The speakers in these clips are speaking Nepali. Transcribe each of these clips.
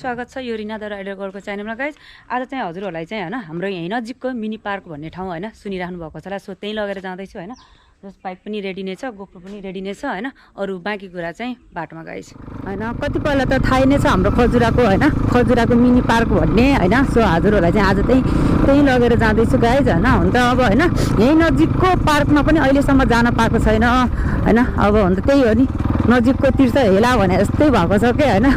स्वागत छ यो रिनाद्वारा एडिटरको च्यानलमा गाइज। आज चाहिँ हजुरहरूलाई चाहिँ हैन हाम्रो यही नजिकको मिनी पार्क भन्ने ठाउँ हैन सुनिराख्नु भएको छ होला। सो त्यही लगेर जाँदैछु हैन। जस पाइप पनि रेडी नै छ, गोप्रो पनि रेडी नै छ हैन। अरु बाँकी कुरा चाहिँ बाटोमा गाइज हैन। कतिपयलाई त थाहै नै छ हाम्रो खजुराको हैन, खजुराको मिनी पार्क भन्ने हैन। सो हजुरहरूलाई चाहिँ आज त्यही लगेर जाँदैछु गाइज हैन। हुन त अब हैन यही नजिकको पार्कमा पनि अहिलेसम्म जान पाएको छैन हैन। अब हुन त त्यही हो नि, नजिकको तीर्थ हेला भने जस्तै भएको छ के हैन।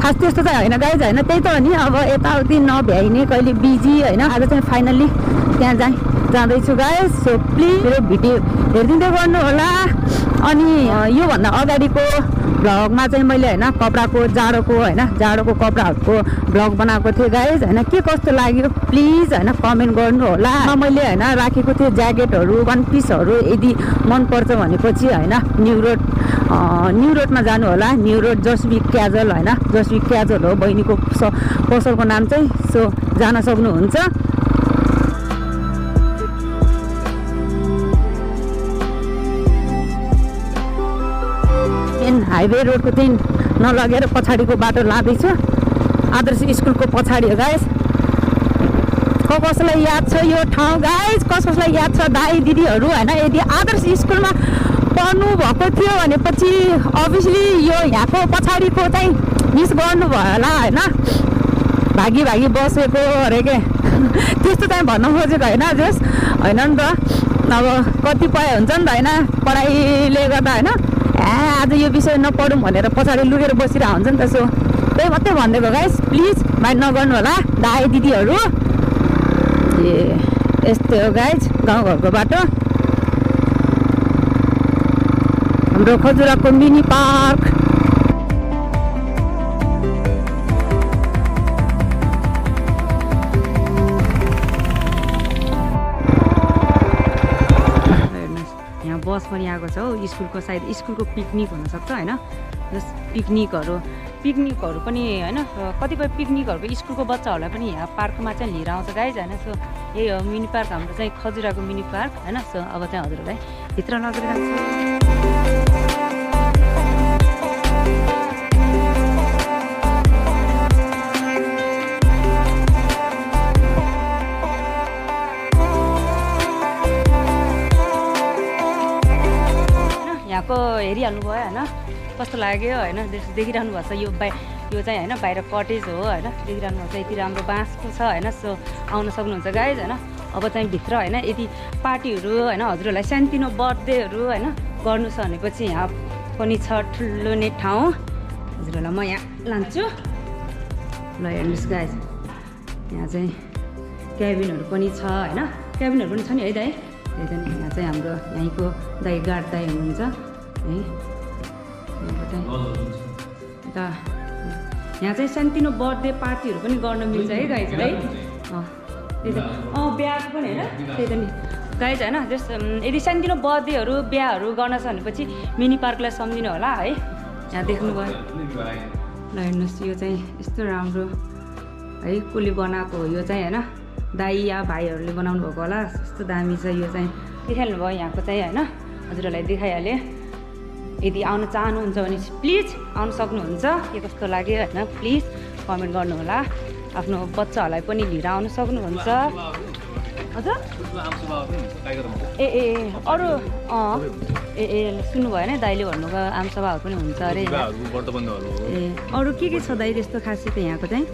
खास त्यस्तो चाहिँ होइन गाइज हैन। त्यही त हो नि, अब यताउति नभ्याइने कहिले बिजी हैन। आज चाहिँ फाइनल्ली त्यहाँ जाँदैछु गाइज। सो प्लिज मेरो भिडियो हेरिदिँदै गर्नु होला। अनि योभन्दा अगाडिको भ्लगमा चाहिँ मैले हैन कपडाको जाडोको हैन, जाडोको कपडाहरूको भ्लग बनाएको थिएँ गाइज हैन। के कस्तो लाग्यो प्लिज हैन कमेन्ट गर्नु होला। मैले हैन राखेको थिएँ ज्याकेटहरू, वान पिसहरू। यदि मन पर्छ भनेपछि हैन न्यू रोडमा जानु होला। न्यू रोड जसवी क्याजुअल हैन, जसवी क्याजुअल हो बहिनीको पसलको नाम चाहिँ। सो जान सक्नुहुन्छ। हाइवे रोडको चाहिँ नलगेर पछाडिको बाटो लाँदैछु। आदर्श स्कुलको पछाडि हो गाइस। कसलाई याद छ यो ठाउँ गाइस? कसलाई याद छ दाइ दिदीहरू हैन? यदि आदर्श स्कुलमा पढ्नु भएको थियो भनेपछि अभियसली यो यहाँको पछाडिको चाहिँ मिस गर्नुभयो होला हैन। भागी बसेको अरे के त्यस्तो चाहिँ भन्न खोजेको होइन जस होइन नि त। अब कतिपय हुन्छ नि त हैन, पढाइले गर्दा हैन आज यो विषय नपढौँ भनेर पछाडि लुकेर बसिरहेको हुन्छ नि त। सो त्यही मात्रै भनिदिएको गाइस, प्लिज माइन्ड नगर्नु होला दाइ दिदीहरू। ए यस्तै हो गाइज गाउँघरको बाटो। हाम्रो खजुराको मिनी पार्क। यहाँ बस पनि आएको छ हौ स्कुलको, सायद स्कुलको पिकनिक हुनसक्छ होइन। जस पिकनिकहरू पनि होइन, कतिपय पिकनिकहरूको स्कुलको बच्चाहरूलाई पनि यहाँ पार्कमा चाहिँ लिएर आउँछ गाइज होइन। सो यही हो मिनी पार्क हाम्रो चाहिँ खजुराको मिनी पार्क होइन। सो अब चाहिँ हजुरहरूलाई भित्र लगेर जान्छु। यहाँको हेरिहाल्नु भयो होइन, कस्तो लाग्यो होइन। देखिरहनु भएको छ यो चाहिँ होइन बाहिर कटेज हो होइन। देखिरहनु भएको छ यति राम्रो बाँसको छ होइन। सो आउन सक्नुहुन्छ गाइज होइन। अब चाहिँ भित्र होइन यदि पार्टीहरू होइन हजुरहरूलाई सानोतिनो बर्थडेहरू होइन गर्नु छ भनेपछि यहाँ पनि छ ठुलो नै ठाउँ। हजुरहरूलाई म यहाँ लान्छु ल। हेर्नुहोस् गाइज यहाँ चाहिँ क्याबिनहरू पनि छ होइन। क्याबिनहरू पनि छ नि है दाइ? त्यही त नि यहाँ चाहिँ हाम्रो यहीँको दाइ गार्ड दाइ हुनुहुन्छ है। यहाँ चाहिँ सानोतिनो बर्थडे पार्टीहरू पनि गर्न मिल्छ है गाइज है। त्यही त बिहाको पनि होइन। त्यही त नि गाइज होइन। जस यदि सानोतिनो बर्थडेहरू बिहाहरू गर्न छ भनेपछि मिनी पार्कलाई सम्झिनु होला है। यहाँ देख्नुभयो ल। हेर्नुहोस् यो चाहिँ यस्तो राम्रो है कसले बनाएको हो यो चाहिँ होइन। दाइ या भाइहरूले बनाउनु भएको होला। यस्तो दामी छ यो चाहिँ। देखाइहाल्नु भयो यहाँको चाहिँ होइन। हजुरहरूलाई देखाइहालेँ। यदि आउन चाहनुहुन्छ भने प्लिज आउन सक्नुहुन्छ। के कस्तो लाग्यो होइन प्लिज कमेन्ट गर्नु होला। आफ्नो बच्चाहरूलाई पनि लिएर आउन सक्नुहुन्छ। हजुर ए अरू ए सुन्नुभयो होइन दाइले भन्नुभयो आमसभाहरू पनि हुन्छ अरे। ए अरू के छ दाइ त्यस्तो खासियत यहाँको चाहिँ?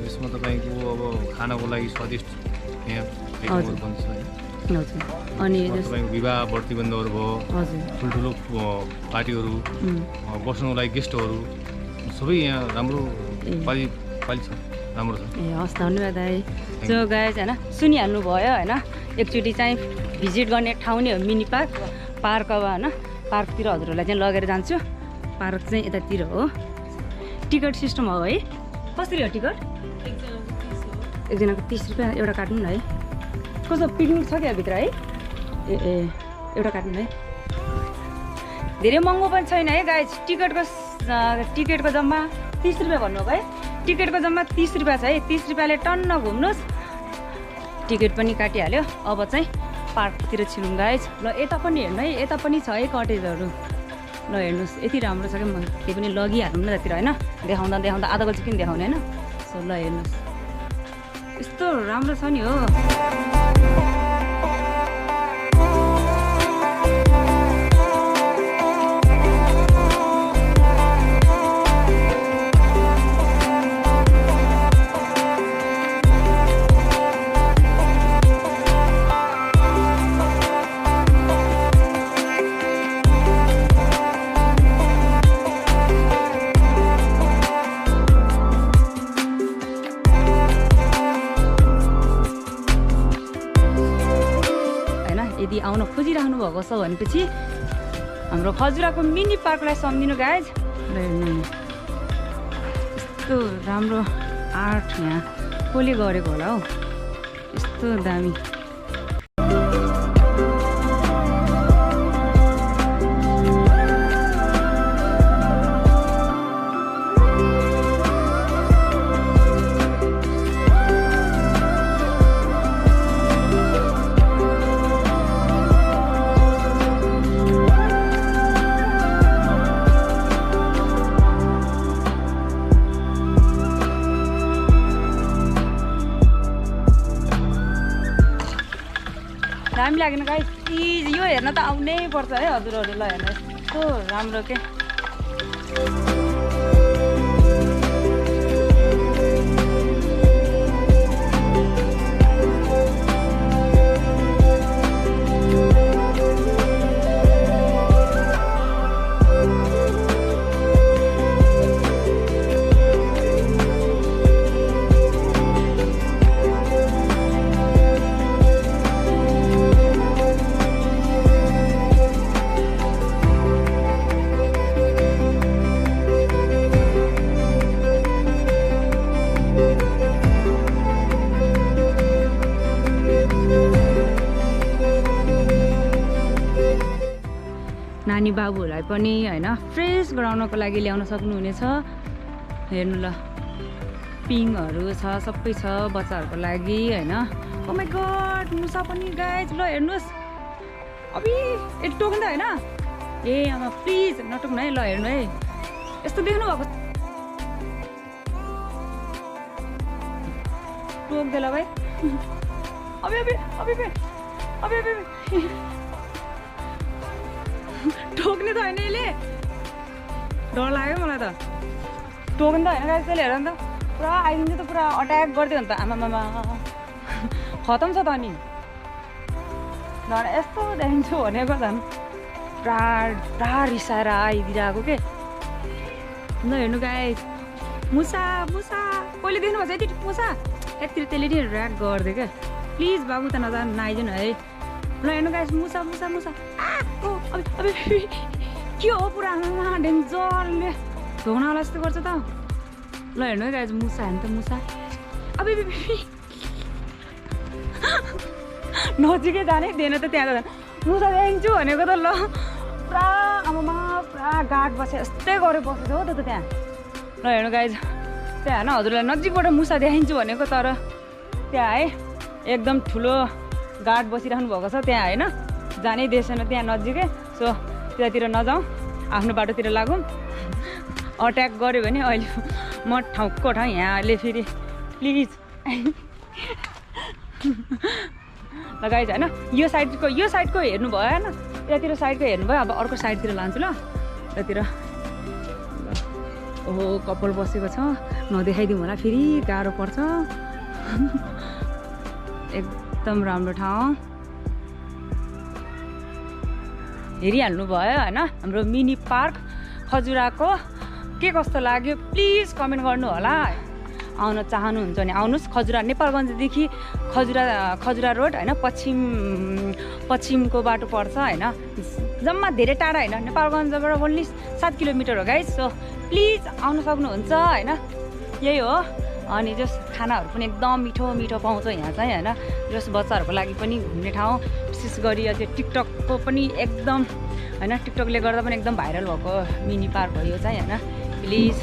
यसमा तपाईँको अब खानाको लागि स्वादिष्ट हजुर। अनि विवाह प्रतिबन्धहरू भयो, ठुल्ठुलो पार्टीहरू, बस्नुको लागि गेस्टहरू सबै यहाँ राम्रो पाली छ, राम्रो छ। ए हस् धन्यवाद दाइ। सो गाइज होइन सुनिहाल्नु भयो होइन। एकचोटि चाहिँ भिजिट गर्ने ठाउँ नै हो मिनी पार्क अब होइन। पार्कतिर हजुरहरूलाई चाहिँ लगेर जान्छु। पार्क चाहिँ यतातिर हो। टिकट सिस्टम हो है? कसरी हो टिकट? एकजनाको 30 रुपियाँ एउटा काट्नु न है। कस्तो पिकनिक छ क्या भित्र है? ए एउटा काट्नु है। धेरै महँगो पनि छैन है गाइज। टिकटको जम्मा 30 रुपियाँ भन्नुभयो है। टिकटको जम्मा 30 रुपियाँ छ है। 30 रुपियाँले टन्न घुम्नुहोस्। टिकट पनि काटिहाल्यो। अब चाहिँ पार्कतिर छिरौँ गाइज। ल यता पनि हेर्नु है, यता पनि छ है कटेजहरू। ल हेर्नुहोस् यति राम्रो छ क्या। म त्यही पनि लगिहाल्नु न त्यतिर होइन। देखाउँदा आधा बजी किन देखाउने होइन। सो ल हेर्नुहोस् यस्तो राम्रो छ नि हो। यदि आउन खोजिराख्नु भएको छ भनेपछि हाम्रो खजुराको मिनी पार्कलाई सम्झिनु गाइज। यस्तो राम्रो आर्ट यहाँ कसले गरेको होला हौ, यस्तो दामी। दामी लागेन गाइस, प्लिज यो हेर्न त आउनै पर्छ है हजुरहरू। ल हेर्नु यस्तो राम्रो के नानी बाबुहरूलाई पनि होइन फ्रेस गराउनको लागि ल्याउन सक्नुहुनेछ। हेर्नु ल पिङहरू छ, सबै छ बच्चाहरूको लागि होइन। ओ माइ गड मुसा पनि गाइज, ल हेर्नुहोस् अबि यति टोक्नु त होइन। ए आमा प्लिज नटोक्नु है, ल हेर्नु है यस्तो देख्नु भएको टोक्दै ल भाइ। अबे अबे अबे अबे अबे टोक्ने त होइन यसले, डर लाग्यो मलाई त। टोक्ने त होइन गाइस, त्यसले हेर नि त पुरा आइदिन्छ त, पुरा अट्याक गरिदियो नि त। आमामामा खतम छ त अनि। यस्तो देखिन्छु भनेको झन् पुरा पुरा रिसाएर आइदिरहेको के। ल हेर्नु गाइस मुसा मुसा, कहिले देख्नुभएको छ यति मुसा? यति त्यसले नि ऱ्याक गरिदियो क्या। प्लिज बाबु त नजानु नआइदिनु है। ल हेर्नु गाइस मुसा मुसा मुसा। अबे के हो पुरा आमामा डेन्जरले ढोग्नावाला जस्तो गर्छ त। ल हेर्नु है गाइस मुसा हेर्नु त मुसा। अबे नजिकै जानै दिएन त त्यहाँ त मुसा देखिन्छु भनेको त। ल पुरा आमामा पुरा गाड बसे यस्तै गरेर बसेको हो त त्यहाँ। ल हेर्नु गाइस त्यहाँ होइन हजुरलाई नजिकबाट मुसा देखाइन्छु भनेको, तर त्यहाँ है एकदम ठुलो गाड बसिरहनु भएको छ त्यहाँ होइन। जानै दिएछैन त्यहाँ नजिकै। सो त्यतातिर नजाउँ, आफ्नो बाटोतिर लागौँ। अट्याक गऱ्यो भने अहिले म ठाउँको ठाउँ यहाँ अहिले फेरि प्लिज। ल गाइज होइन यो साइडको हेर्नु भयो होइन, यतातिर साइडको हेर्नुभयो। अब अर्को साइडतिर लान्छु ल। यतातिर ओहो कपाल बसेको छ, नदेखाइदिउँ होला फेरि गाह्रो पर्छ। एकदम राम्रो ठाउँ हेरिहाल्नु भयो होइन। हाम्रो मिनी पार्क खजुराको के कस्तो लाग्यो प्लिज कमेन्ट गर्नु होला। आउन चाहनुहुन्छ भने आउनुहोस्। खजुरा नेपालगञ्जदेखि खजुरा रोड होइन पश्चिमको बाटो पर्छ होइन। जम्मा धेरै टाढा होइन, नेपालगञ्जबाट ओन्ली 7 किलोमिटर हो गाइस। सो प्लिज आउन सक्नुहुन्छ होइन। यही हो। अनि जस खानाहरू पनि एकदम मिठो मिठो पाउँछ यहाँ चाहिँ होइन। जस बच्चाहरूको लागि पनि घुम्ने ठाउँ, विशेष गरी त्यो टिकटकको पनि एकदम होइन, टिकटकले गर्दा पनि एकदम भाइरल भएको मिनी पार्क हो यो चाहिँ होइन। प्लिज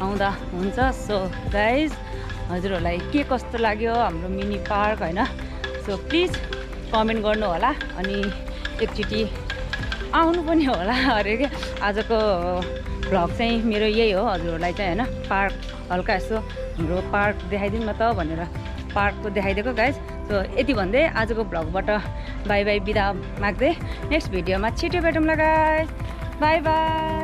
आउँदा हुन्छ। सो गाइज हजुरहरूलाई के कस्तो लाग्यो हाम्रो मिनी पार्क होइन। सो प्लिज कमेन्ट गर्नु होला। अनि एकचोटि आउनु पनि होला अरे के। आजको भ्लग चाहिँ मेरो यही हो हजुरहरूलाई चाहिँ होइन पार्क हल्का यसो हाम्रो पार्क देखाइदिउँ न त भनेर पार्कको देखाइदिएको गाइज। सो यति भन्दै आजको भ्लगबाट बाई बाई बिदा माग्दै नेक्स्ट भिडियोमा छिटो भेटौँला गाइज। By by.